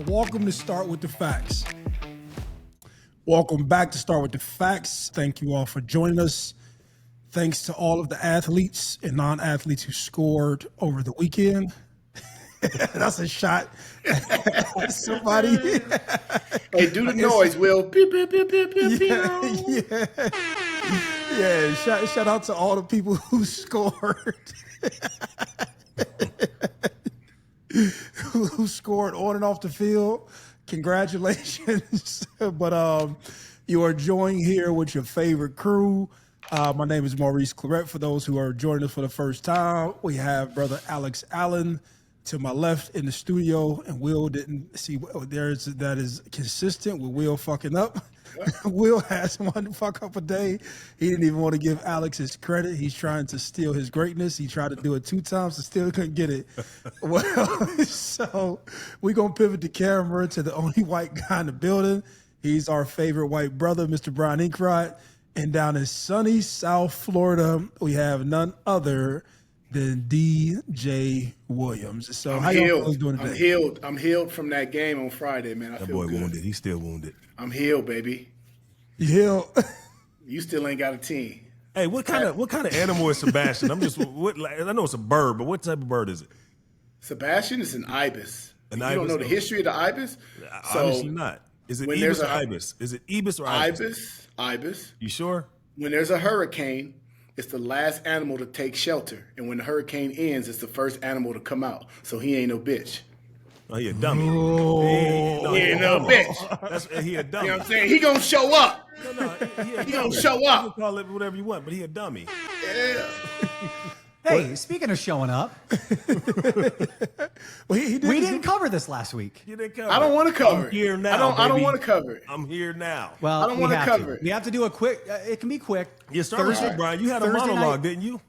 Welcome to Start With The Facts. Welcome back to Start With The Facts. Thank you all for joining us. Thanks to all of the athletes and non-athletes who scored over the weekend. That's a shot at somebody. Hey, do the noise, Will. Pew, pew, pew, pew, pew, pew. Yeah. Shout out to all the people who scored. who scored on and off the field. Congratulations. But you are joined here with your favorite crew. My name is Maurice Claret. For those who are joining us for the first time, we have brother Alex Allen to my left in the studio, and Will didn't see that is consistent with Will fucking up. Will has one fuck up a day. He didn't even want to give Alex his credit. He's trying to steal his greatness. He tried to do it 2 times and still couldn't get it. Well, so we're going to pivot the camera to the only white guy in the building. He's our favorite white brother, Mr. Brian Inkrot. And down in sunny South Florida, we have none other than DJ Williams. So how y'all doing today? I'm healed from that game on Friday, man. I that feel boy good. wounded. He's still wounded. I'm healed, baby. You healed? You still ain't got a team. Hey, what kind of animal is Sebastian? I know it's a bird, but what type of bird is it? Sebastian is an ibis. You don't know the history of the ibis? Obviously not. Is it ibis or ibis? Is it ibis or ibis? Ibis. You sure? When there's a hurricane, it's the last animal to take shelter. And when the hurricane ends, it's the first animal to come out. So he ain't no bitch. Oh, he a dummy. He ain't no bitch. He a dummy. You know what I'm saying? He gonna show up. He gonna show up. You can call it whatever you want, but he a dummy. Yeah. Hey, speaking of showing up, Well, we didn't cover this last week. You didn't cover I don't want to cover I'm here now. I don't want to cover it. I'm here now. Well, I don't want to cover it. We have to do a quick. It can be quick. You started with Brian. You had a Thursday monologue, night. didn't you?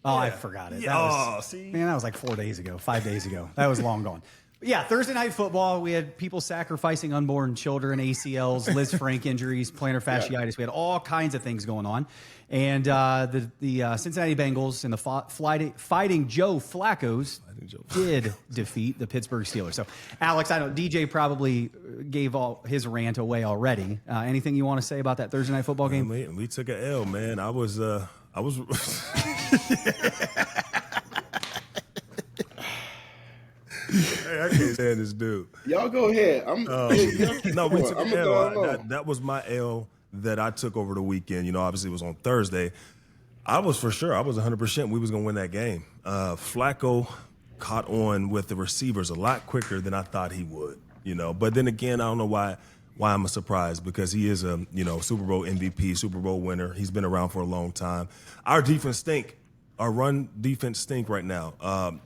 Oh, I forgot it. Yeah. See, man, that was like 4 days ago, 5 days ago. That was long gone. But yeah, Thursday night football. We had people sacrificing unborn children, ACLs, Liz Frank injuries, plantar fasciitis. We had all kinds of things going on, and the Cincinnati Bengals and the Fighting Joe Flaccos did defeat the Pittsburgh Steelers. So, Alex, I know DJ probably gave all his rant away already. Anything you want to say about that Thursday night football game? We took an L, man. I was. Hey, I can't stand this dude. Y'all go ahead. No, we took an L. That was my L that I took over the weekend. You know, obviously it was on Thursday. I was 100% we was going to win that game. Flacco caught on with the receivers a lot quicker than I thought he would, you know. But then again, I don't know why I'm surprised, because he is a, Super Bowl MVP, Super Bowl winner. He's been around for a long time. Our defense stink. Our run defense stink right now.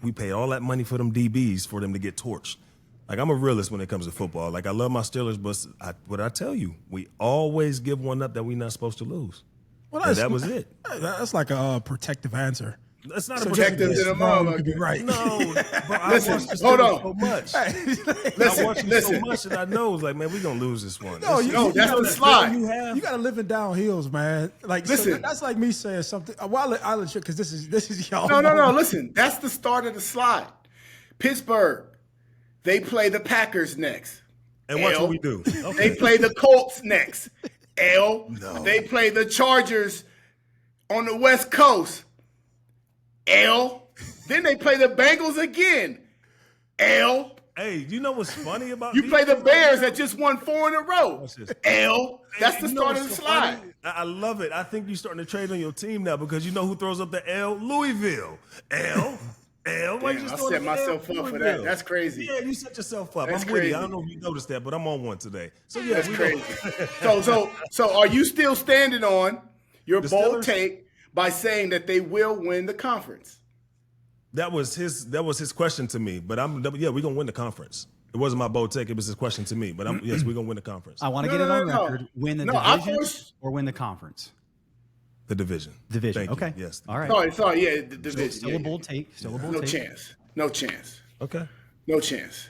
We pay all that money for them DBs for them to get torched. Like, I'm a realist when it comes to football. Like, I love my Steelers, but what I tell you, we always give one up that we're not supposed to lose. Well, that was it. That's like a protective answer. That's not So a protective just You could be right. No, but I Listen, watched hold Steelers on. so much. I watched them so much that I know, like, man, we're going to lose this one. That's the slide. You got to live in downhills, man. Like, Listen. so that's like me saying something. Well, I'll let you, because this is y'all. No. Listen, that's the start of the slide. Pittsburgh, they play the Packers next. And watch what we do. Okay. They play the Colts next. L. No. They play the Chargers on the West Coast. L. Then they play the Bengals again. L. Hey, you know what's funny about You these play the people? Bears that just won 4 in a row. Watch this. L. That's the You know start of the what's so slide. funny? I love it. I think you're starting to trade on your team now, because you know who throws up the L? Louisville. L. Why you Damn, just I throwing set up the myself L? up for that. Louisville. That's crazy. Yeah, you set yourself up. That's I'm with crazy. you. I don't know if you noticed that, but I'm on one today. So yeah, That's we crazy. Go. So are you still standing on your The bold Steelers? take by saying that they will win the conference? That was his question to me. But we're gonna win the conference. It wasn't my bold take. It was his question to me. But yes, we're gonna win the conference. I want to No, get it on no. record. Win the No, I division forced- or win the conference? The division. Division. Thank you. Okay. Yes. All right. Sorry, yeah, the division. Still a bold take. Still a bold No take. chance. No chance. Okay. No chance.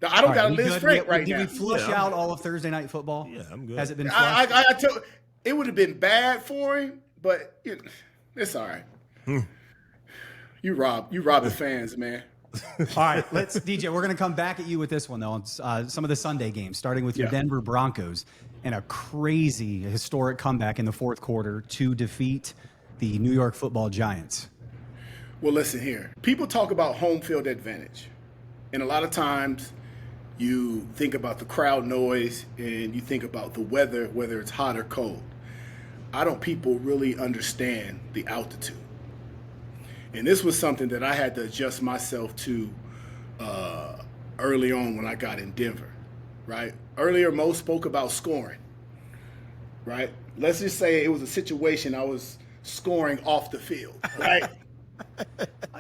Now, I don't All got a we Liz good? Frank right Did now. we flush Yeah, out all of Thursday night football? Yeah, I'm good. Has it been flushed? I tell it would have been bad for him, but it's all right. You robbing fans, man. All right, DJ, we're going to come back at you with this one, though, on some of the Sunday games, starting with your Denver Broncos and a crazy, historic comeback in the fourth quarter to defeat the New York Football Giants. Well, listen here. People talk about home field advantage. And a lot of times you think about the crowd noise and you think about the weather, whether it's hot or cold. I don't people really understand the altitude. And this was something that I had to adjust myself to early on when I got in Denver, right? Earlier, Mo spoke about scoring, right? Let's just say it was a situation I was scoring off the field, right?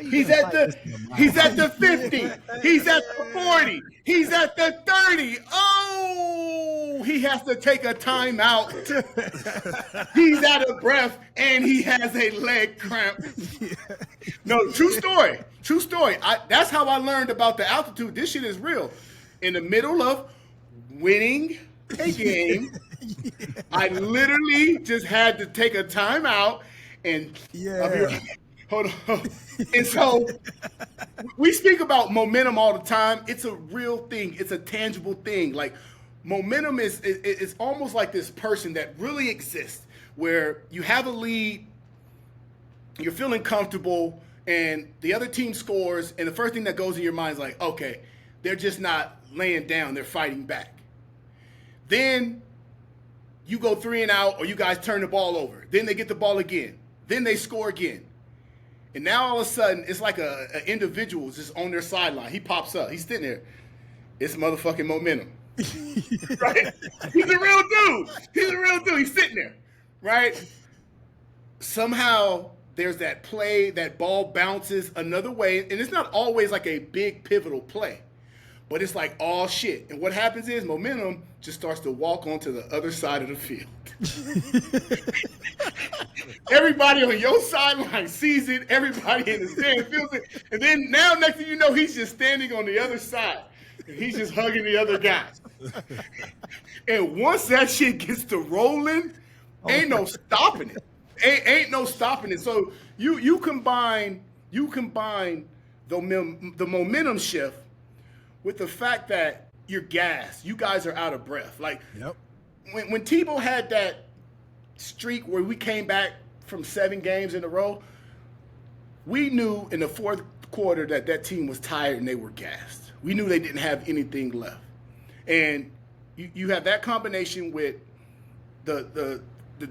He's at the 50. He's at the 40. He's at the 30. Oh, he has to take a timeout. He's out of breath and he has a leg cramp. No, true story. True story. That's how I learned about the altitude. This shit is real. In the middle of winning a game, I literally just had to take a timeout and hold on. And so we speak about momentum all the time. It's a real thing. It's a tangible thing. Like momentum is almost like this person that really exists where you have a lead, you're feeling comfortable, and the other team scores, and the first thing that goes in your mind is like, okay, they're just not laying down, they're fighting back. Then you go 3 and out, or you guys turn the ball over. Then they get the ball again. Then they score again. And now all of a sudden, it's like an individual just on their sideline. He pops up. He's sitting there. It's motherfucking momentum. Right? He's a real dude. He's sitting there. Right? Somehow, there's that play, that ball bounces another way. And it's not always like a big pivotal play. But it's like, oh, shit. And what happens is momentum just starts to walk onto the other side of the field. Everybody on your sideline sees it. Everybody in the stand feels it. And then now, next thing you know, he's just standing on the other side. And he's just hugging the other guy. And once that shit gets to rolling, ain't no stopping it. Ain't no stopping it. So you combine the momentum shift with the fact that you're gassed. You guys are out of breath. Like when Tebow had that streak where we came back from 7 games in a row, we knew in the fourth quarter that team was tired and they were gassed. We knew they didn't have anything left. And you have that combination with the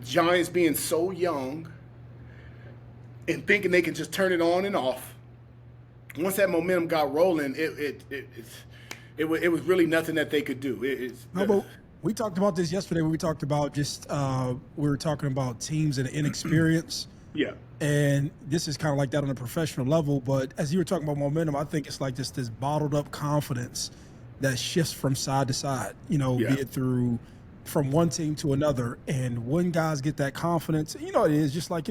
Giants being so young and thinking they can just turn it on and off. Once that momentum got rolling, it was really nothing that they could do. But we talked about this yesterday when we talked about we were talking about teams and inexperience. Yeah. And this is kind of like that on a professional level. But as you were talking about momentum, I think it's like this bottled up confidence that shifts from side to side, be it from one team to another. And when guys get that confidence, it is just like,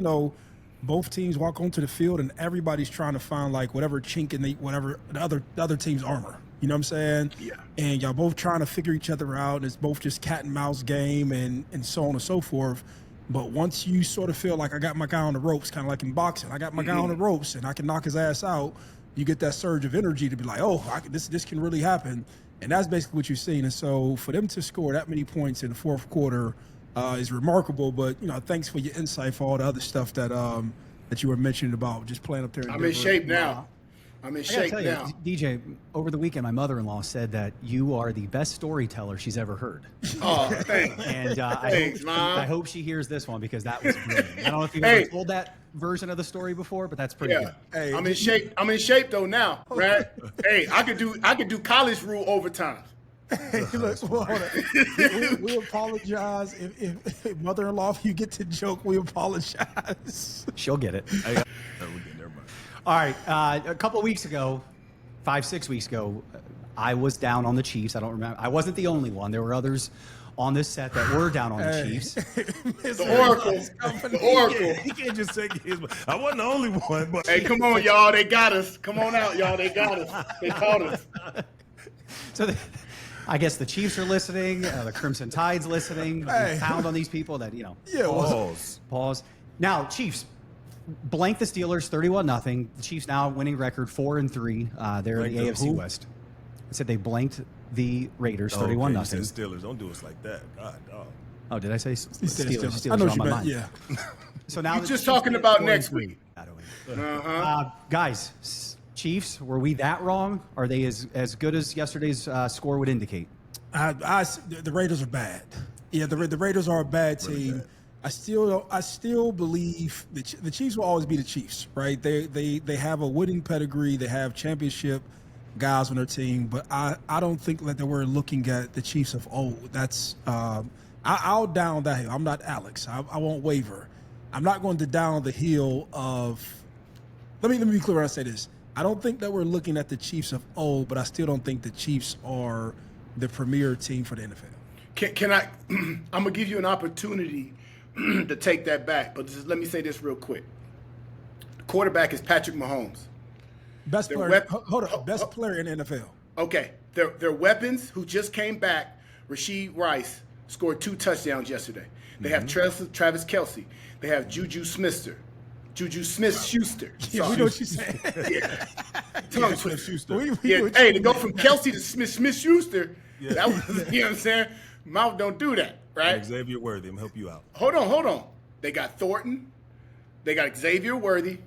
both teams walk onto the field and everybody's trying to find like whatever chink in whatever the other team's armor. You know what I'm saying? Yeah. And y'all both trying to figure each other out. And it's both just cat and mouse game and so on and so forth. But once you sort of feel like I got my guy on the ropes, kind of like in boxing, I got my guy on the ropes and I can knock his ass out, you get that surge of energy to be like, oh, this can really happen. And that's basically what you've seen. And so for them to score that many points in the fourth quarter is remarkable. But, thanks for your insight for all the other stuff that you were mentioning about just playing up there. I'm in shape now. I'm in shape now. DJ, over the weekend, my mother-in-law said that you are the best storyteller she's ever heard. Oh, thanks. And Thanks, Mom. I hope she hears this one because that was brilliant. I don't know if you've ever told that version of the story before, but that's pretty good. Hey, I'm in shape. I'm in shape though now, right? Hey, I could do college rule overtime. Hey, look, hold on. We apologize if mother-in-law, if you get to joke, we apologize. She'll get it. All right. A couple of weeks ago, 5-6 weeks ago, I was down on the Chiefs. I don't remember. I wasn't the only one. There were others on this set that were down on the Chiefs. The Oracle. The Oracle. He can't just take his. I wasn't the only one. But hey, come on, y'all. They got us. Come on out, y'all. They got us. They caught us. So I guess the Chiefs are listening. The Crimson Tide's listening. Pound on these people that, Yeah, pause. Now, Chiefs, blank the Steelers 31-0. The Chiefs now winning record 4-3. They're in the AFC West. I said they blanked the Raiders 31-0. You said Steelers. Don't do us like that. God, dog. Oh, did I say Steelers? I know are what on you my meant. mind. Yeah. So now You're just talking about next week. Guys, Chiefs, were we that wrong? Are they as good as yesterday's score would indicate? The Raiders are bad. Yeah, the Raiders are a bad team. I still believe the Chiefs will always be the Chiefs, right? They have a winning pedigree. They have championship guys on their team, but I don't think that we're looking at the Chiefs of old. That's I'll down that hill. I'm not Alex. I won't waver. I'm not going to down the hill of. Let me be clear when I say this. I don't think that we're looking at the Chiefs of old, but I still don't think the Chiefs are the premier team for the NFL. Can I? I'm gonna give you an opportunity to take that back, but just let me say this real quick. The quarterback is Patrick Mahomes. Best player. Hold on. Best player in the NFL. Okay, their weapons who just came back. Rashid Rice scored 2 touchdowns yesterday. They have Travis Kelce. They have Juju Smith-Schuster. Yeah, we know what you're saying. Yeah. Tongue twister. Hey, to go from Kelce to Smith-Schuster, that was, you know what I'm saying? Mouth don't do that, right? Xavier Worthy, I'm help you out. Hold on. They got Thornton. They got Xavier Worthy.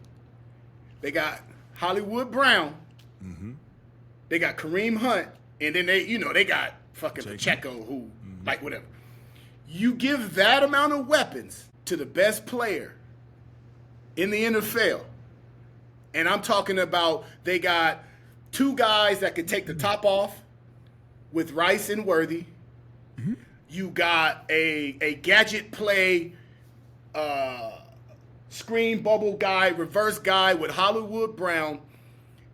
They got Hollywood Brown. They got Kareem Hunt. And then they got fucking Pacheco, who, like, whatever. You give that amount of weapons to the best player in the NFL, and I'm talking about they got 2 guys that can take the top off with Rice and Worthy. You got a gadget play, screen bubble guy, reverse guy with Hollywood Brown,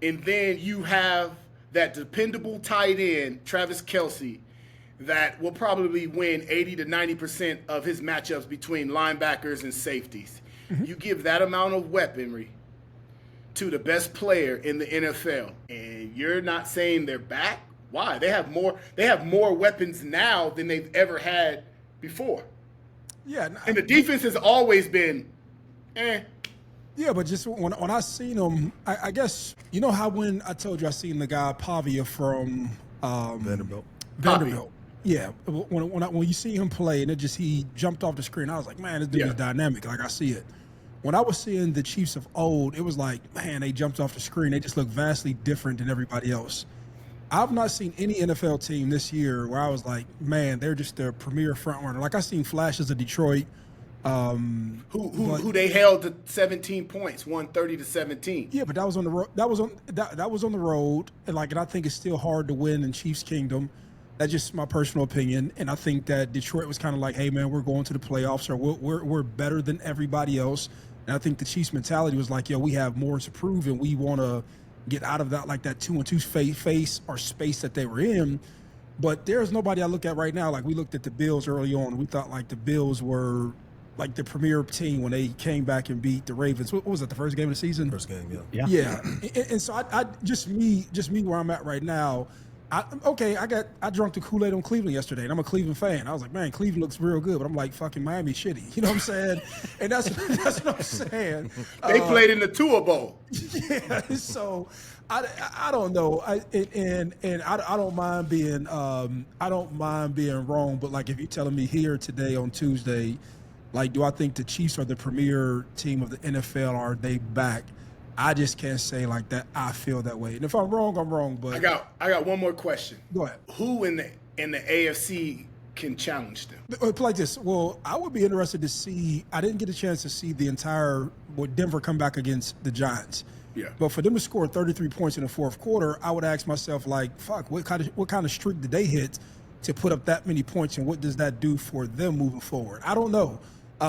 and then you have that dependable tight end, Travis Kelce, that will probably win 80 to 90% of his matchups between linebackers and safeties. You give that amount of weaponry to the best player in the NFL, and you're not saying they're back? Why? They have more weapons now than they've ever had before. Yeah. And the defense has always been, Yeah, but just when I seen them, I guess, you know how when I told you I seen the guy Pavia from Vanderbilt. Yeah, when you see him play and he jumped off the screen, I was like, man, this dude is dynamic. Like, I see it. When I was seeing the Chiefs of old, it was like, man, they jumped off the screen. They just look vastly different than everybody else. I've not seen any NFL team this year where I was like, man, they're just their premier front runner. Like, I seen flashes of Detroit. Who they held to 17 points, won 30-17. Yeah, but that was on the road. That was on the road, and I think it's still hard to win in Chiefs Kingdom. That's just my personal opinion, and I think that Detroit was kind of like, hey man, we're going to the playoffs, or we're better than everybody else. And I think the Chiefs mentality was like, yo, we have more to prove, and we want to get out of that 2-2 phase or space that they were in. But there's nobody I look at right now. Like, we looked at the Bills early on. We thought the Bills were the premier team when they came back and beat the Ravens. What was that, the first game of the season? First game, yeah. Yeah. And so I just me where I'm at right now. I drunk the Kool-Aid on Cleveland yesterday, and I'm a Cleveland fan. I was like, man, Cleveland looks real good, but I'm like, fucking Miami shitty. You know what I'm saying? And that's what I'm saying. They played in the Tua Bowl. Yeah. So I don't know. I don't mind being wrong, but if you're telling me here today on Tuesday, do I think the Chiefs are the premier team of the NFL? Are they back? I just can't say like that. I feel that way, and if I'm wrong, I'm wrong. But I got one more question. Go ahead. Who in the AFC can challenge them? Like this. Well, I would be interested to see. I didn't get a chance to see the entire Denver come back against the Giants. Yeah. But for them to score 33 points in the fourth quarter, I would ask myself fuck, what kind of streak did they hit to put up that many points, and what does that do for them moving forward? I don't know.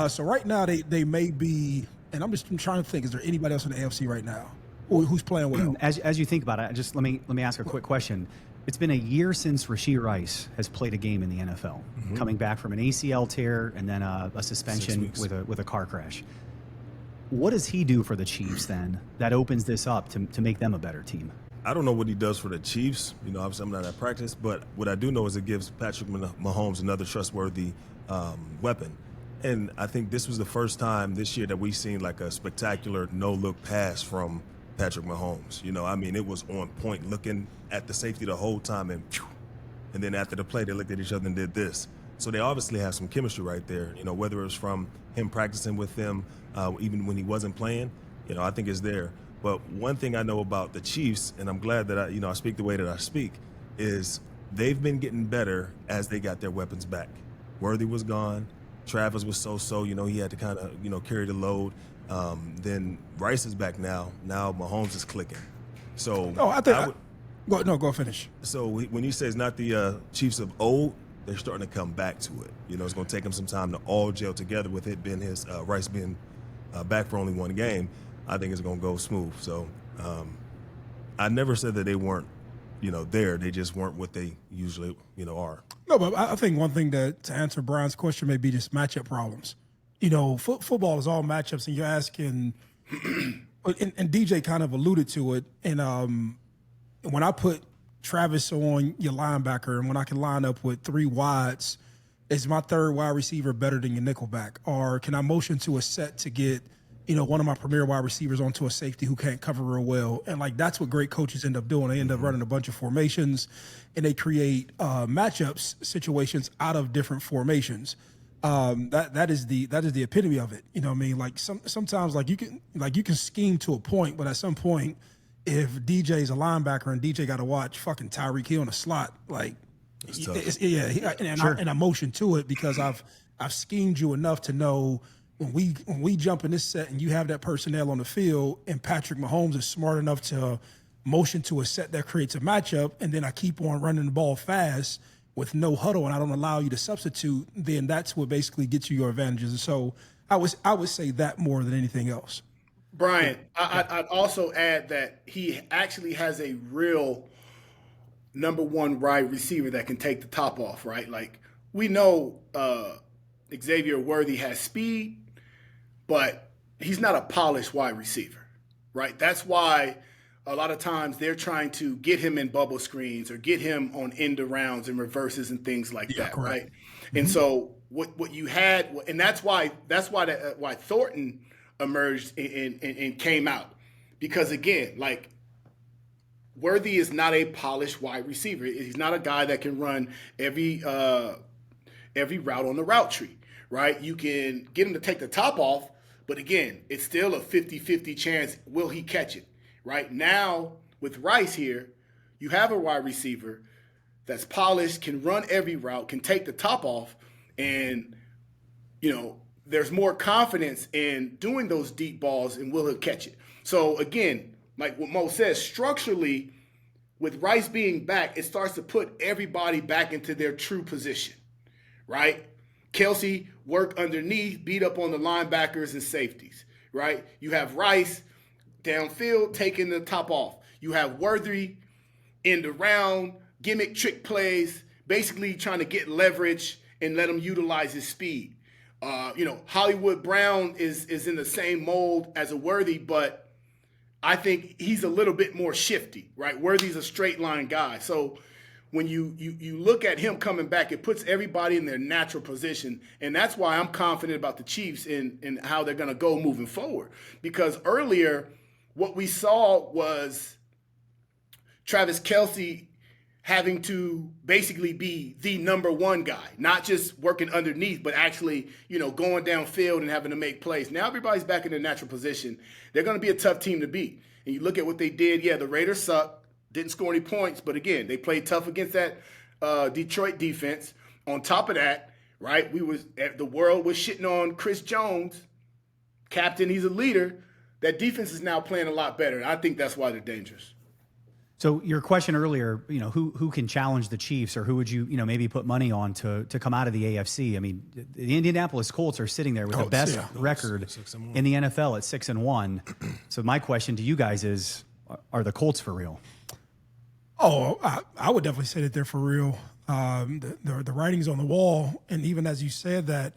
So right now they may be. And I'm trying to think, is there anybody else in the AFC right now who's playing well? As you think about it, just let me ask a quick question. It's been a year since Rashid Rice has played a game in the NFL, coming back from an ACL tear and then a suspension with a car crash. What does he do for the Chiefs then that opens this up to make them a better team? I don't know what he does for the Chiefs. Obviously I'm not at practice, but what I do know is it gives Patrick Mahomes another trustworthy weapon. And I think this was the first time this year that we've seen like a spectacular no-look pass from Patrick Mahomes. You know, I mean, it was on point, looking at the safety the whole time, and then after the play, they looked at each other and did this. So they obviously have some chemistry right there. You know, whether it was from him practicing with them, even when he wasn't playing, you know, I think it's there. But one thing I know about the Chiefs, and I'm glad that I speak the way that I speak, is they've been getting better as they got their weapons back. Worthy was gone. Travis was so-so, you know, he had to kind of, you know, carry the load. Then Rice is back now. Now Mahomes is clicking. So go finish. So when you say it's not the Chiefs of old, they're starting to come back to it. You know, it's going to take them some time to all gel together with it being Rice being back for only one game. I think it's going to go smooth. So I never said that they weren't, you know, there. They just weren't what they usually, you know, are. No, but I think one thing to answer Brian's question may be just matchup problems. You know, football is all matchups, and you're asking, and DJ kind of alluded to it. And when I put Travis on your linebacker, and when I can line up with three wides, is my third wide receiver better than your nickelback? Or can I motion to a set to get, you know, one of my premier wide receivers onto a safety who can't cover real well? And, like, that's what great coaches end up doing. They end up running a bunch of formations, and they create matchups situations out of different formations. That is the epitome of it. You know what I mean? Like, sometimes you can scheme to a point, but at some point, if DJ's a linebacker and DJ got to watch fucking Tyreek Hill in a slot, like, and I motion to it because I've schemed you enough to know when we jump in this set and you have that personnel on the field and Patrick Mahomes is smart enough to motion to a set that creates a matchup, and then I keep on running the ball fast with no huddle and I don't allow you to substitute, then that's what basically gets you your advantages. And so I would say that more than anything else. Brian, I'd also add that he actually has a real number one wide receiver that can take the top off, right? Like, we know Xavier Worthy has speed, but he's not a polished wide receiver, right? That's why a lot of times they're trying to get him in bubble screens or get him on end arounds and reverses and things like that, correct. right? Mm-hmm. And so what you had, and that's why Thornton emerged and came out, because again, like, Worthy is not a polished wide receiver. He's not a guy that can run every route on the route tree, right? You can get him to take the top off, but again, it's still a 50-50 chance. Will he catch it? Right now, with Rice here, you have a wide receiver that's polished, can run every route, can take the top off, and, you know, there's more confidence in doing those deep balls, and will he catch it? So again, like what Mo says, structurally, with Rice being back, it starts to put everybody back into their true position, right? Kelsey work underneath, beat up on the linebackers and safeties, right? You have Rice downfield taking the top off. You have Worthy end around, gimmick trick plays, basically trying to get leverage and let him utilize his speed. Hollywood Brown is in the same mold as a Worthy, but I think he's a little bit more shifty, right? Worthy's a straight line guy. So when you look at him coming back, it puts everybody in their natural position. And that's why I'm confident about the Chiefs and how they're going to go moving forward. Because earlier, what we saw was Travis Kelce having to basically be the number one guy, not just working underneath, but actually, going downfield and having to make plays. Now everybody's back in their natural position. They're going to be a tough team to beat. And you look at what they did. Yeah, the Raiders suck, didn't score any points, but again, they played tough against that Detroit defense. On top of that, right, the world was shitting on Chris Jones, captain, he's a leader. That defense is now playing a lot better, and I think that's why they're dangerous. So your question earlier, who can challenge the Chiefs, or who would you, maybe put money on to come out of the AFC? I mean, the Indianapolis Colts are sitting there with the best record in the NFL at 6-1. So my question to you guys is, are the Colts for real? Oh, I would definitely say that they're for real. The writing's on the wall, and even as you said that,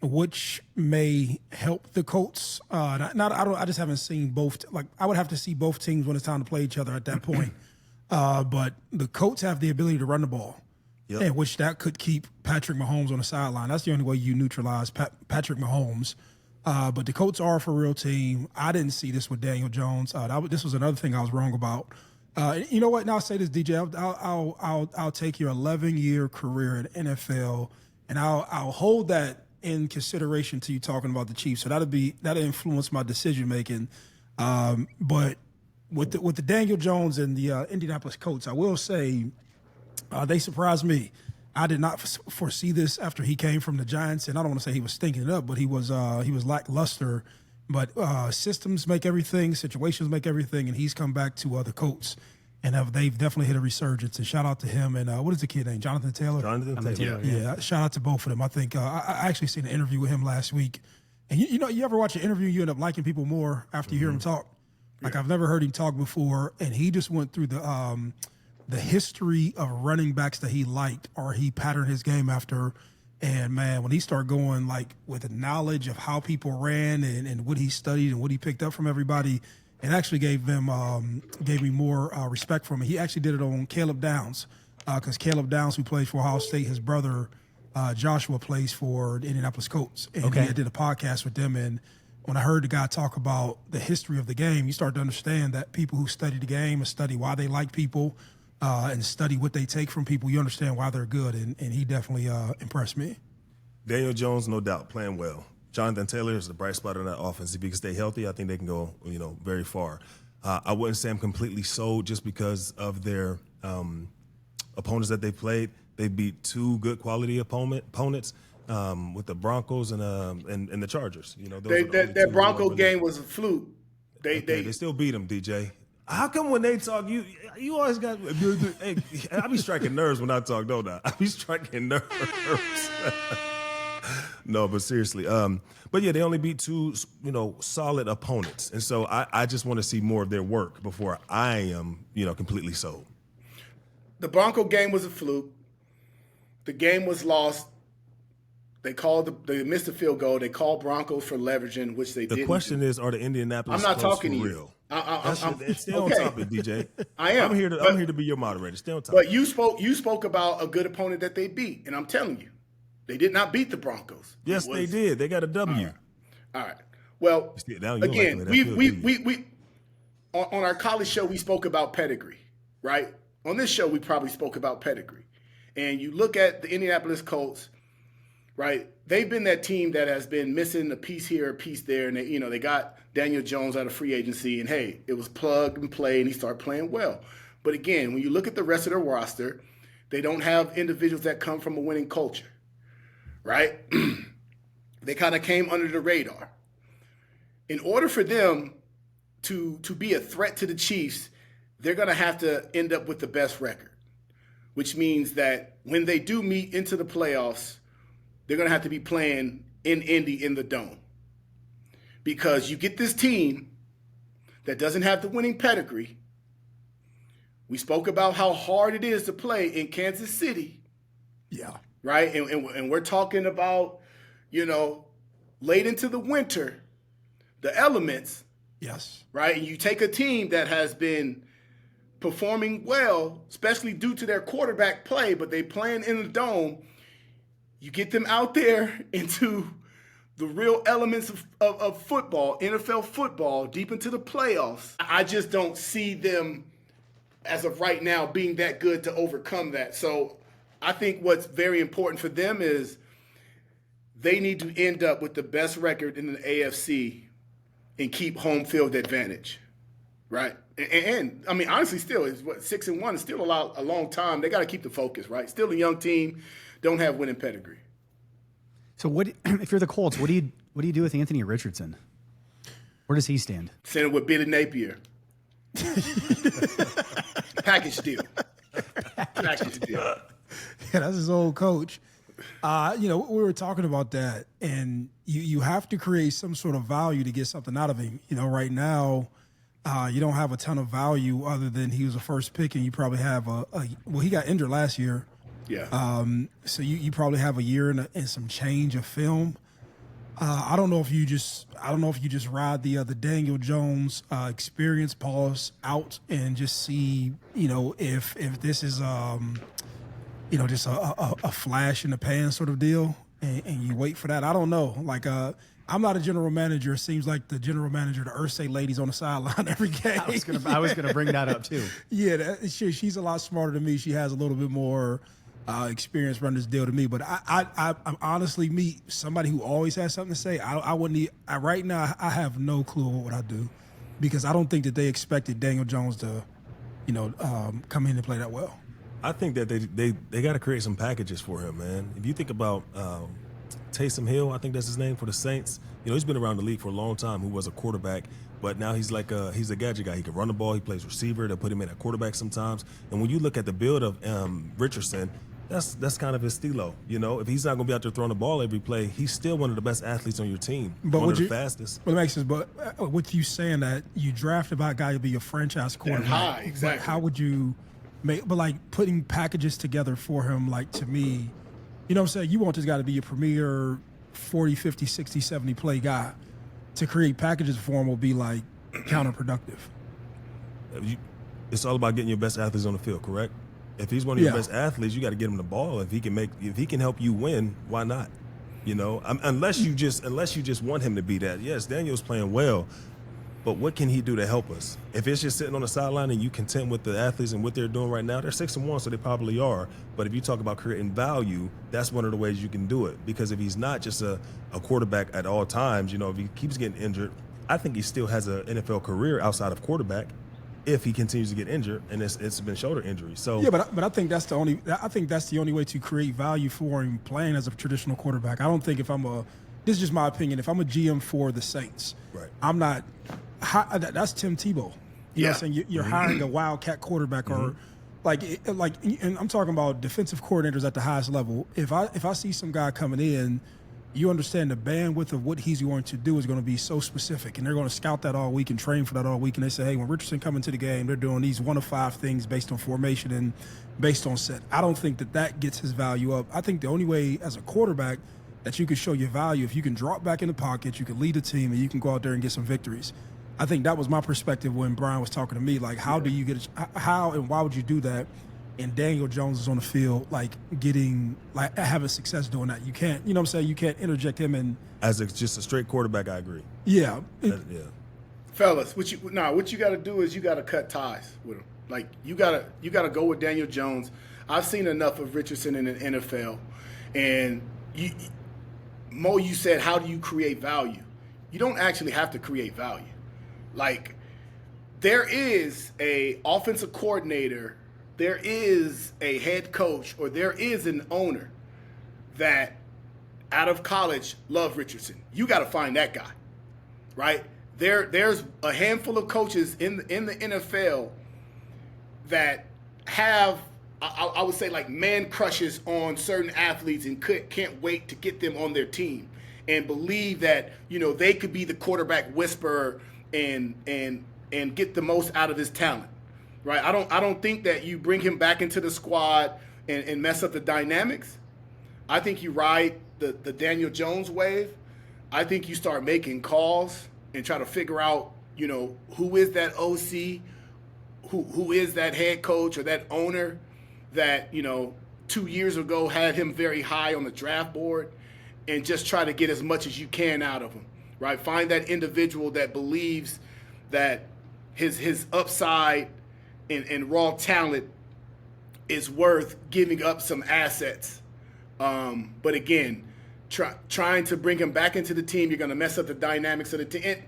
which may help the Colts. I just haven't seen both. Like, I would have to see both teams when it's time to play each other at that point. But the Colts have the ability to run the ball. Yep. and which that could keep Patrick Mahomes on the sideline. That's the only way you neutralize Patrick Mahomes. But the Colts are a for real team. I didn't see this with Daniel Jones. This was another thing I was wrong about. You know what? Now I'll say this, DJ. I'll take your 11-year career in NFL, and I'll hold that in consideration to you talking about the Chiefs. So that'll influence my decision making. But with the Daniel Jones and the Indianapolis Colts, I will say they surprised me. I did not foresee this after he came from the Giants, and I don't want to say he was stinking it up, but he was lackluster. But systems make everything, situations make everything, and he's come back to the Colts, and they've definitely hit a resurgence. And shout out to him and what is the kid name? Jonathan Taylor. Jonathan Taylor. Yeah. Shout out to both of them. I think I actually seen an interview with him last week, and you ever watch an interview, you end up liking people more after you hear him talk. Like I've never heard him talk before, and he just went through the history of running backs that he liked or he patterned his game after. And man, when he started going like with the knowledge of how people ran and what he studied and what he picked up from everybody, it actually gave me more respect for him. He actually did it on Caleb Downs because Caleb Downs, who plays for Ohio State, his brother Joshua plays for the Indianapolis Colts. And he did a podcast with them. And when I heard the guy talk about the history of the game, you start to understand that people who study the game and study why they like people, and study what they take from people, you understand why they're good, and he definitely impressed me. Daniel Jones, no doubt, playing well. Jonathan Taylor is the bright spot in that offense. If he can stay healthy, I think they can go, very far. I wouldn't say I'm completely sold just because of their opponents that they played. They beat two good quality opponents with the Broncos and the Chargers. That Bronco game was a fluke. They still beat them, DJ. How come when they talk, you always got? Hey, I be striking nerves when I talk, don't I? I be striking nerves. No, but seriously, but yeah, they only beat two, solid opponents, and so I just want to see more of their work before I am, completely sold. The Bronco game was a fluke. The game was lost. They missed a field goal. They called Broncos for leveraging, which they didn't. The question is, are the Indianapolis I'm not Colts talking for to you. real? Okay. Stay on topic, DJ. I am. I'm here to be your moderator. Stay on topic. But you spoke about a good opponent that they beat, and I'm telling you, they did not beat the Broncos. Yes, they did. They got a W. All right. Well, again, we on our college show we spoke about pedigree, right? On this show we probably spoke about pedigree, and you look at the Indianapolis Colts. Right, they've been that team that has been missing a piece here, a piece there, and they got Daniel Jones out of free agency, and hey, it was plug and play, and he started playing well. But again, when you look at the rest of their roster, they don't have individuals that come from a winning culture, right? They kind of came under the radar. In order for them to be a threat to the Chiefs, they're going to have to end up with the best record, which means that when they do meet into the playoffs, they're going to have to be playing in Indy in the Dome. Because you get this team that doesn't have the winning pedigree. We spoke about how hard it is to play in Kansas City. Yeah. Right? And we're talking about, late into the winter, the elements. Yes. Right? And you take a team that has been performing well, especially due to their quarterback play, but they playing in the Dome. You get them out there into the real elements of football, NFL football, deep into the playoffs. I just don't see them, as of right now, being that good to overcome that. So I think what's very important for them is they need to end up with the best record in the AFC and keep home field advantage, right? And I mean, honestly, still, is 6-1 is still a long time. They got to keep the focus, right? Still a young team. Don't have winning pedigree. So what if you're the Colts? What do you do with Anthony Richardson? Where does he stand? Send him with Billy Napier. Package deal. Package deal. Yeah, that's his old coach. We were talking about that, and you have to create some sort of value to get something out of him. Right now, you don't have a ton of value other than he was a first pick, and you probably have he got injured last year. Yeah. So you probably have a year and some change of film. I don't know if you just ride the Daniel Jones experience pause out and just see if this is just a flash in the pan sort of deal, and you wait for that. I don't know. Like, I'm not a general manager. It seems like the general manager, the Ursay ladies on the sideline every game. I was gonna bring that up too. Yeah, she's a lot smarter than me. She has a little bit more experience running this deal to me. But I'm honestly somebody who always has something to say. I wouldn't. Right now, I have no clue what I do, because I don't think that they expected Daniel Jones to, come in and play that well. I think that they got to create some packages for him, man. If you think about Taysom Hill, I think that's his name, for the Saints. He's been around the league for a long time, who was a quarterback, but now he's he's a gadget guy. He can run the ball. He plays receiver. They'll put him in at quarterback sometimes. And when you look at the build of Richardson, that's kind of his stilo. If he's not going to be out there throwing the ball every play, he's still one of the best athletes on your team, one of the fastest. Well, it makes sense. But with you saying that, you drafted by a guy to be a franchise quarterback. High, exactly. But how would you putting packages together for him, to me, what I'm saying? You want this guy to be a premier 40, 50, 60, 70 play guy. To create packages for him will be counterproductive. It's all about getting your best athletes on the field, correct? If he's one of your best athletes, you got to get him the ball. If he can help you win, why not? Unless you just want him to be that. Yes, Daniel's playing well, but what can he do to help us? If it's just sitting on the sideline and you content with the athletes and what they're doing right now, they're 6-1, so they probably are. But if you talk about creating value, that's one of the ways you can do it. Because if he's not just a quarterback at all times, if he keeps getting injured, I think he still has an NFL career outside of quarterback if he continues to get injured, and it's been shoulder injury. So yeah, but I think that's the only way to create value for him playing as a traditional quarterback. I don't think this is just my opinion. If I'm a GM for the Saints, right, I'm not. That's Tim Tebow. You know what I'm saying? You're hiring a wildcat quarterback, or and I'm talking about defensive coordinators at the highest level. If I see some guy coming in, you understand the bandwidth of what he's going to do is going to be so specific, and they're going to scout that all week and train for that all week. And they say, hey, when Richardson comes into the game, they're doing these 1 of 5 things based on formation and based on set. I don't think that gets his value up. I think the only way as a quarterback that you can show your value, if you can drop back in the pocket, you can lead a team, and you can go out there and get some victories. I think that was my perspective when Brian was talking to me. How do you how and why would you do that? And Daniel Jones is on the field, having success doing that. You can't, you know what I'm saying? You can't interject him in. As just a straight quarterback, I agree. Yeah. Yeah. Fellas, what you got to do is you got to cut ties with him. You got to go with Daniel Jones. I've seen enough of Richardson in the NFL. And Mo, you said, how do you create value? You don't actually have to create value. There is a offensive coordinator, there is a head coach, or there is an owner that out of college love Richardson. You got to find that guy, right? There's a handful of coaches in the NFL that have, I would say, man crushes on certain athletes and can't wait to get them on their team and believe that they could be the quarterback whisperer and get the most out of his talent, right? I don't think that you bring him back into the squad and mess up the dynamics. I think you ride the Daniel Jones wave. I think you start making calls and try to figure out, who is that OC, who is that head coach or that owner that 2 years ago had him very high on the draft board, and just try to get as much as you can out of him. Right, find that individual that believes that his upside and raw talent is worth giving up some assets. But again, trying to bring him back into the team, you're going to mess up the dynamics of the team. And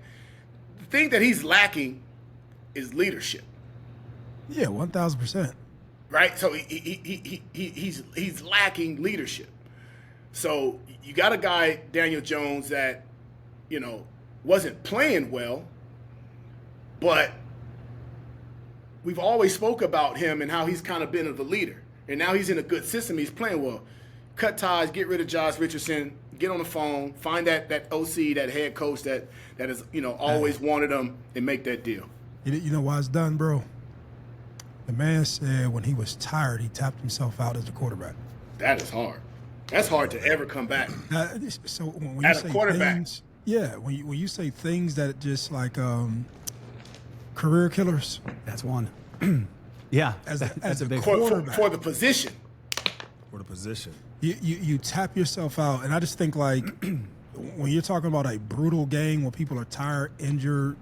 the thing that he's lacking is leadership. Yeah, 1,000%. Right, so he's lacking leadership. So you got a guy, Daniel Jones, that wasn't playing well, but we've always spoke about him and how he's kind of been the leader. And now he's in a good system. He's playing well. Cut ties, get rid of Josh Richardson, get on the phone, find that OC, that head coach that has always wanted him, and make that deal. You know why it's done, bro? The man said when he was tired, he tapped himself out as a quarterback. That is hard. That's hard to ever come back. So when as you say a quarterback. Things, yeah, when you say things that just career killers, That's one. Yeah, that's a big for the position. for the position. You tap yourself out, and I just think like when you're talking about a brutal game where people are tired, injured,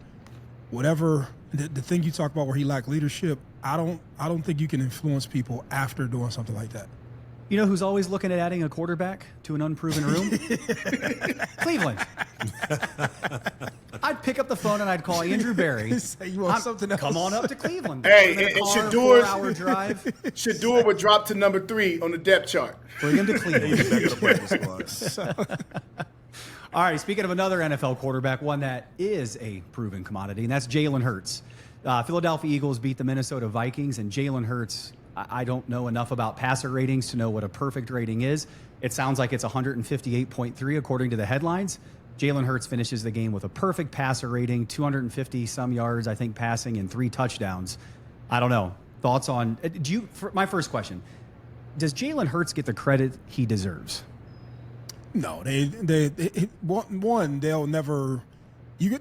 whatever, the thing you talk about where he lacked leadership, I don't think you can influence people after doing something like that. You know who's always looking at adding a quarterback to an unproven room? Cleveland. I'd pick up the phone and I'd call Andrew Barry. Say you want something else. Come on up to Cleveland. Hey, and Shador's 4-hour drive. Shador would drop to number 3 on the depth chart. Bring him to Cleveland. Back to the practice squad. All right, speaking of another NFL quarterback, one that is a proven commodity, and that's Jalen Hurts. Philadelphia Eagles beat the Minnesota Vikings, and Jalen Hurts, I don't know enough about passer ratings to know what a perfect rating is. It sounds like it's 158.3 according to the headlines. Jalen Hurts finishes the game with a perfect passer rating, 250-some yards, I think, passing, and 3 touchdowns. I don't know. Thoughts on my first question, does Jalen Hurts get the credit he deserves? No, they'll never. Here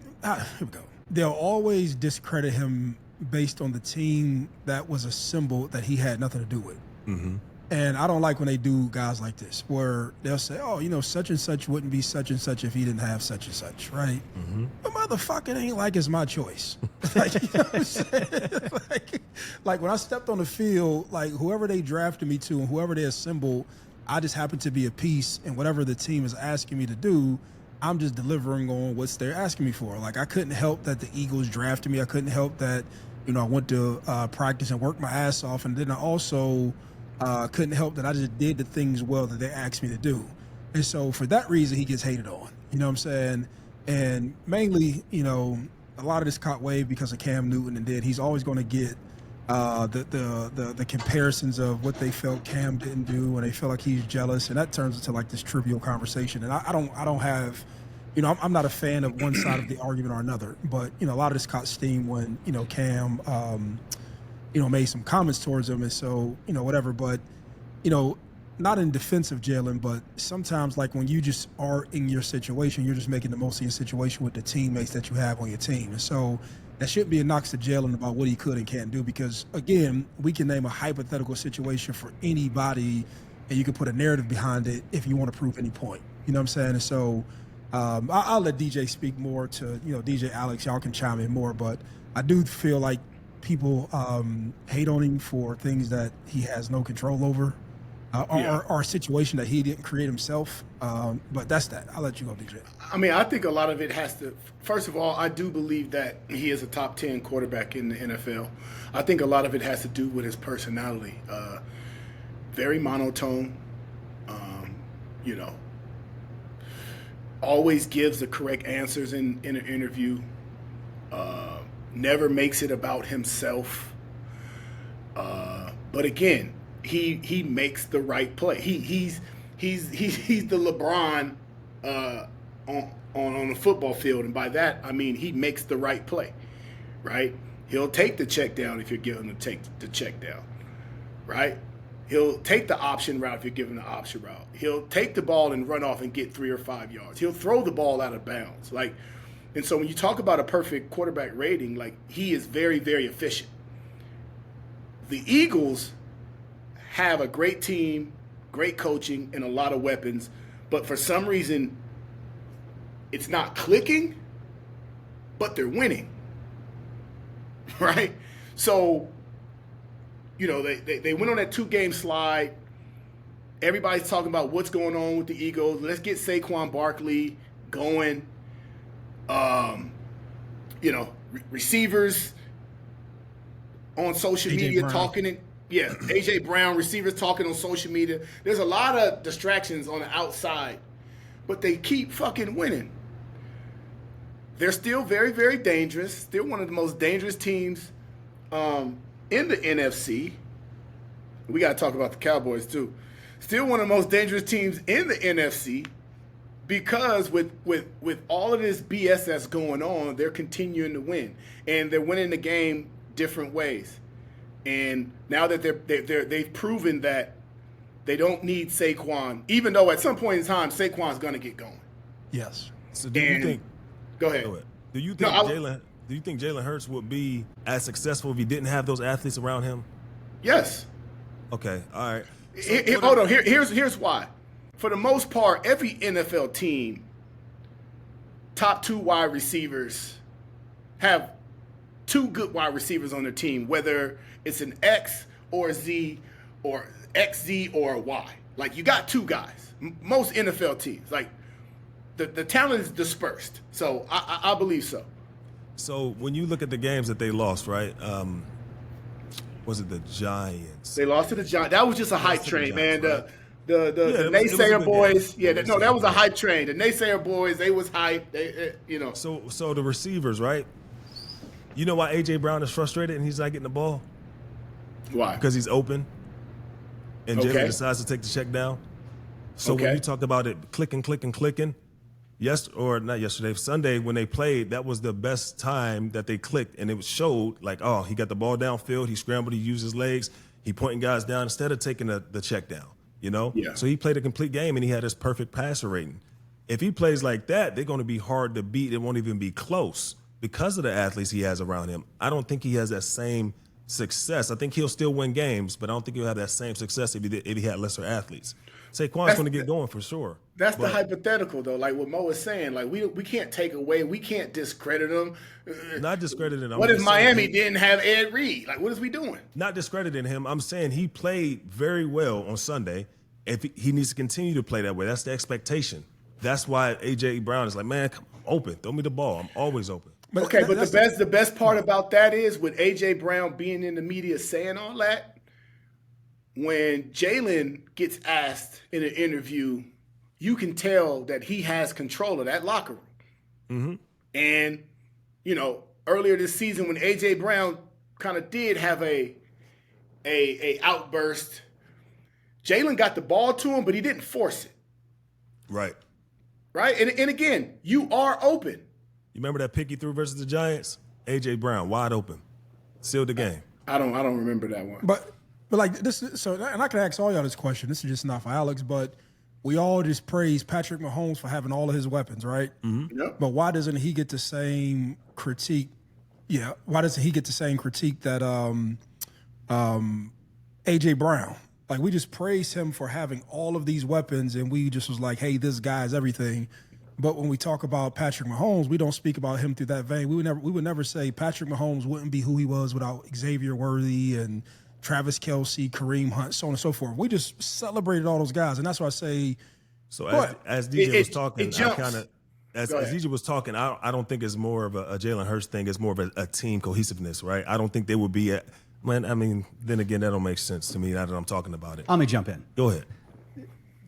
we go. They'll always discredit him based on the team that was assembled that he had nothing to do with. Mm-hmm. And I don't like when they do guys like this, where they'll say, "Oh, such and such wouldn't be such and such if he didn't have such and such," right? Mm-hmm. The motherfucker ain't like it's my choice. Like, you know what I'm saying? like when I stepped on the field, like whoever they drafted me to and whoever they assembled, I just happen to be a piece, and whatever the team is asking me to do, I'm just delivering on what they're asking me for. Like, I couldn't help that the Eagles drafted me. I couldn't help that, I went to practice and worked my ass off. And then I also couldn't help that I just did the things well that they asked me to do. And so for that reason, he gets hated on. You know what I'm saying? And mainly, a lot of this caught wave because of Cam Newton, and then he's always going to get the comparisons of what they felt Cam didn't do, and they feel like he's jealous, and that turns into like this trivial conversation. And I don't have, I'm not a fan of one side of the argument or another, but a lot of this caught steam when Cam made some comments towards him, and so whatever. But not in defense of Jalen, but sometimes like when you just are in your situation, you're just making the most of your situation with the teammates that you have on your team, and so that shouldn't be a knock to Jalen about what he could and can't do, because, again, we can name a hypothetical situation for anybody, and you can put a narrative behind it if you want to prove any point. You know what I'm saying? And so I'll let DJ speak more to, DJ Alex. Y'all can chime in more, but I do feel like people hate on him for things that he has no control over. Or a situation that he didn't create himself. But that's that. I'll let you go, DJ. I mean, I think a lot of it has to – first of all, I do believe that he is a top 10 quarterback in the NFL. I think a lot of it has to do with his personality. Very monotone, always gives the correct answers in an interview, never makes it about himself. But again, he makes the right play. He's the LeBron on the football field, and by that I mean he makes the right play, right? He'll take the check down if you're giving him to take the check down, right? He'll take the option route if you're giving the option route. He'll take the ball and run off and get 3 or 5 yards. He'll throw the ball out of bounds, and so when you talk about a perfect quarterback rating, he is very, very efficient. The Eagles have a great team, great coaching, and a lot of weapons, but for some reason, it's not clicking, but they're winning, right? So, they went on that 2-game slide. Everybody's talking about what's going on with the Eagles. Let's get Saquon Barkley going. Receivers on social media Brown. talking A.J. Brown, receivers talking on social media. There's a lot of distractions on the outside, but they keep fucking winning. They're still very, very dangerous. Still one of the most dangerous teams in the NFC. We got to talk about the Cowboys, too. Still one of the most dangerous teams in the NFC because with all of this BS that's going on, they're continuing to win. And they're winning the game different ways. And now that they've proven that they don't need Saquon, even though at some point in time Saquon's going to get going. Yes. So do you think? Go ahead. Do you think Jalen? Do you think Jalen Hurts would be as successful if he didn't have those athletes around him? Yes. Okay. All right. Hold on. Here's why. For the most part, every NFL team, top 2 wide receivers have 2 good wide receivers on their team, whether it's an X or a Z or XZ or a Y. Like, you got 2 guys. Most NFL teams, like, the talent is dispersed. So I believe so. So when you look at the games that they lost, right? Was it the Giants? They lost to the Giants. That was just a hype train, man. Right? The naysayer boys, that was a hype train. The naysayer boys, they was hype. So the receivers, right? You know why AJ Brown is frustrated and he's not getting the ball? Why? Because he's open, and Jalen decides to take the check down. So when you talk about it clicking, Sunday when they played, that was the best time that they clicked, and it showed like, oh, he got the ball downfield, he scrambled, he used his legs, he pointing guys down instead of taking the check down, Yeah. So he played a complete game, and he had his perfect passer rating. If he plays like that, they're going to be hard to beat. It won't even be close because of the athletes he has around him. I don't think he has that same success. I think he'll still win games, but I don't think he'll have that same success if he had lesser athletes. Saquon's going to get going for sure. That's the hypothetical, though. Like what Mo is saying, like we can't take away, we can't discredit him. Not discrediting him. What if Miami didn't have Ed Reed? Like, what is we doing? Not discrediting him. I'm saying he played very well on Sunday. If he needs to continue to play that way, that's the expectation. That's why A.J. Brown is like, man, come open, throw me the ball. I'm always open. But the best part about that is with A.J. Brown being in the media saying all that, when Jalen gets asked in an interview, you can tell that he has control of that locker room. Mm-hmm. And, earlier this season when A.J. Brown kind of did have a outburst, Jalen got the ball to him, but he didn't force it. Right. Right? And again, you are open. You remember that pick he threw versus the Giants? A.J. Brown, wide open. Sealed the game. I don't remember that one. But like this, and I can ask all y'all this question. This is just not for Alex, but we all just praise Patrick Mahomes for having all of his weapons, right? Mm-hmm. Yep. But why doesn't he get the same critique? Yeah, why doesn't he get the same critique that A.J. Brown? Like, we just praise him for having all of these weapons, and we just was like, hey, this guy's everything. But when we talk about Patrick Mahomes, we don't speak about him through that vein. We would never say Patrick Mahomes wouldn't be who he was without Xavier Worthy and Travis Kelce, Kareem Hunt, so on and so forth. We just celebrated all those guys, and that's why I say. So as DJ was talking, as DJ was talking, I don't think it's more of a Jalen Hurts thing. It's more of a team cohesiveness, right? I don't think they would be at. Man, I mean, then again, that don't make sense to me now that I'm talking about it. Let me jump in. Go ahead.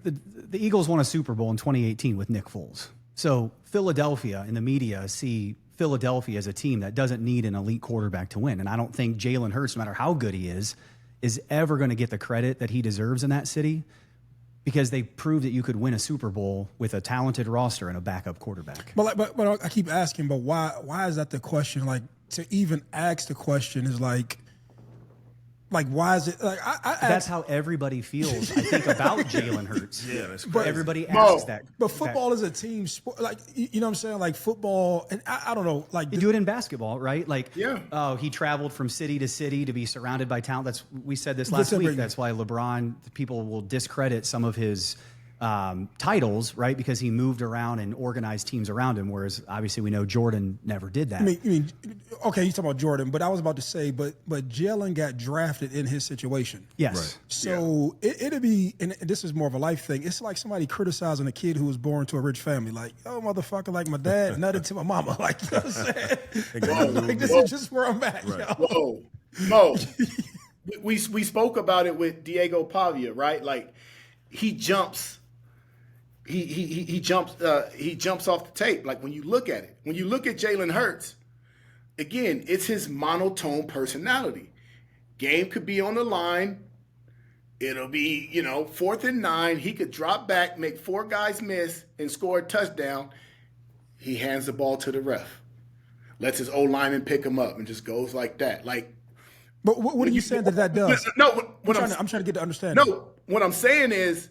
The Eagles won a Super Bowl in 2018 with Nick Foles. So Philadelphia and the media see Philadelphia as a team that doesn't need an elite quarterback to win. And I don't think Jalen Hurts, no matter how good he is ever going to get the credit that he deserves in that city, because they proved that you could win a Super Bowl with a talented roster and a backup quarterback. But I keep asking, but why is that the question? Like, to even ask the question is like why is it like that's how everybody feels, I think, about Jalen Hurts. Yeah, that's crazy. Everybody asks that. But football is a team sport. Like, you know what I'm saying? Like, football, and I don't know. Like, you do it in basketball, right? Like, yeah. He traveled from city to city to be surrounded by talent. We said this last week. That's why LeBron, people will discredit some of his titles, right? Because he moved around and organized teams around him, whereas obviously we know Jordan never did that. I mean, okay, you talking about Jordan, but I was about to say, but Jalen got drafted in his situation. Yes. Right. So it'd be, and this is more of a life thing. It's like somebody criticizing a kid who was born to a rich family. Like, oh, motherfucker, like my dad, nothing to my mama. Like, you know what I'm saying? Like, this is just where I'm at. Right. Yo. Mo, we spoke about it with Diego Pavia, right? Like, he jumps. He jumps off the tape. Like, when you look at it, when you look at Jalen Hurts, again, it's his monotone personality. Game could be on the line. It'll be, 4th and 9. He could drop back, make 4 guys miss, and score a touchdown. He hands the ball to the ref, lets his O-lineman pick him up, and just goes like that. Like, but what are you saying that does? No, I'm trying to get to understand. No, what I'm saying is,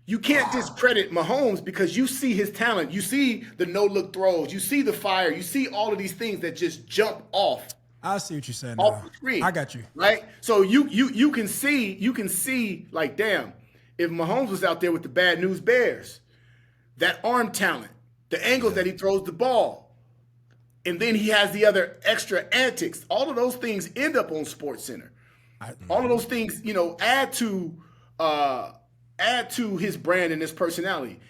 you can't discredit Mahomes because you see his talent. You see the no-look throws. You see the fire. You see all of these things that just jump off I see what you're saying. Off Now. the screen. I got you. Right? So you can see like, damn, if Mahomes was out there with the bad news bears, that arm talent, the angles that he throws the ball, and then he has the other extra antics. All of those things end up on SportsCenter. All of those things, add to his brand and his personality.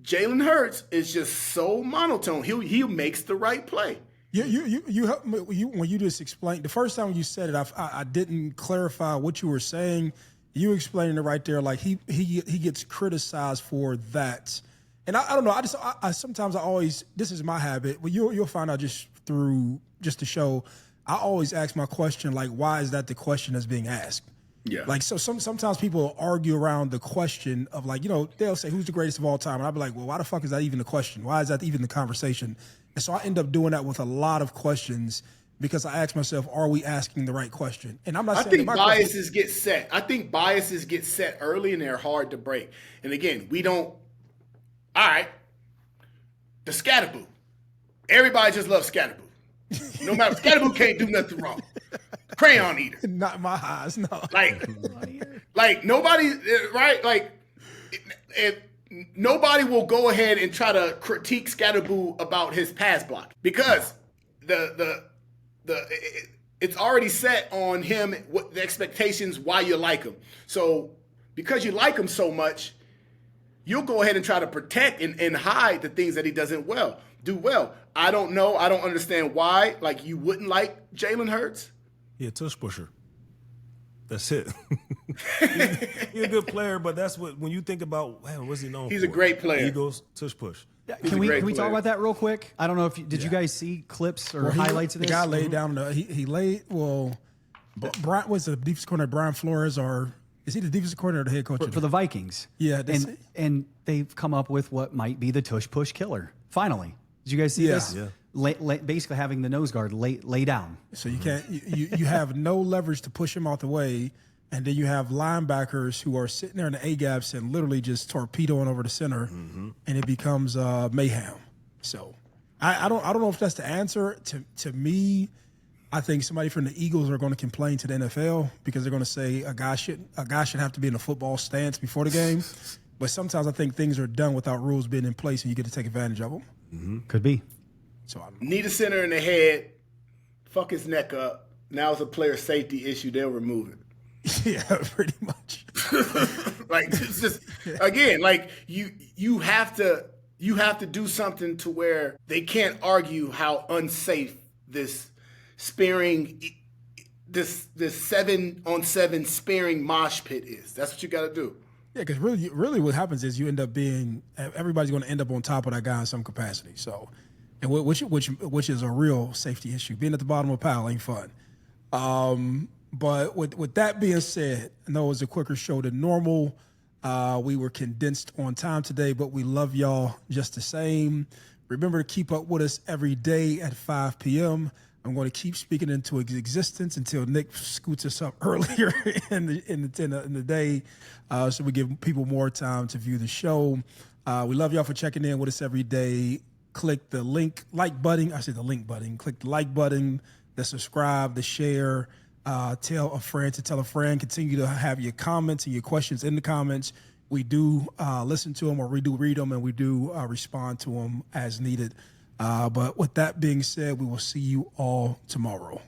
Jalen Hurts is just so monotone. He makes the right play. You helped me when you just explained the first time when you said it. I didn't clarify what you were saying. You explaining it right there. Like he gets criticized for that, and I don't know. I sometimes this is my habit. But you'll find out just through just the show. I always ask my question like, why is that the question that's being asked? Yeah. Like sometimes people argue around the question of like, they'll say who's the greatest of all time, and I'll be like, well, why the fuck is that even the question? Why is that even the conversation? And so I end up doing that with a lot of questions because I ask myself, are we asking the right question? And I'm not saying I think biases get set. I think biases get set early and they're hard to break. And again, we don't. All right, the Scatterboo. Everybody just loves Scatterboo. No matter, Scatterboo can't do nothing wrong. Crayon eater. Not in my eyes, no. Like nobody, right? Like, if nobody will go ahead and try to critique Scatterboo about his pass block because it's already set on him what the expectations, why you like him. So because you like him so much, you'll go ahead and try to protect and hide the things that he doesn't do well. I don't know. I don't understand why. Like, you wouldn't like Jalen Hurts. Yeah, tush pusher. That's it. He's a good player, but that's when you think about, what's he known for? He's a great player. Eagles, tush push. Yeah, can we talk about that real quick? I don't know if did you guys see clips or highlights of this? The guy laid down. He laid. Well, Brian was the defensive coordinator. Brian Flores, or is he the defensive coordinator or the head coach for the Vikings? Yeah, and they've come up with what might be the tush push killer. Finally, did you guys see this? Yeah. Basically having the nose guard lay down. So you can't. You have no leverage to push him out the way. And then you have linebackers who are sitting there in the A-gaps and literally just torpedoing over the center, and it becomes mayhem. So I don't know if that's the answer. To me, I think somebody from the Eagles are going to complain to the NFL because they're going to say a guy should have to be in a football stance before the game. But sometimes I think things are done without rules being in place, and you get to take advantage of them. Mm-hmm. Could be. So need a center in the head, fuck his neck up. Now it's a player safety issue. They'll remove it. Yeah, pretty much. Like, it's just, again, like you have to do something to where they can't argue how unsafe this sparing, this 7-on-7 sparing mosh pit is. That's what you got to do. Yeah, because really what happens is you end up everybody's going to end up on top of that guy in some capacity. So, and which is a real safety issue. Being at the bottom of a pile ain't fun. But with that being said, I know it was a quicker show than normal. We were condensed on time today, but we love y'all just the same. Remember to keep up with us every day at 5 p.m. I'm going to keep speaking into existence until Nick scoots us up earlier in the day, so we give people more time to view the show. We love y'all for checking in with us every day. Click the like button. I said the link button. Click the like button, the subscribe, the share. Tell a friend to tell a friend. Continue to have your comments and your questions in the comments. We do listen to them, or we do read them, and we do respond to them as needed. But with that being said, we will see you all tomorrow.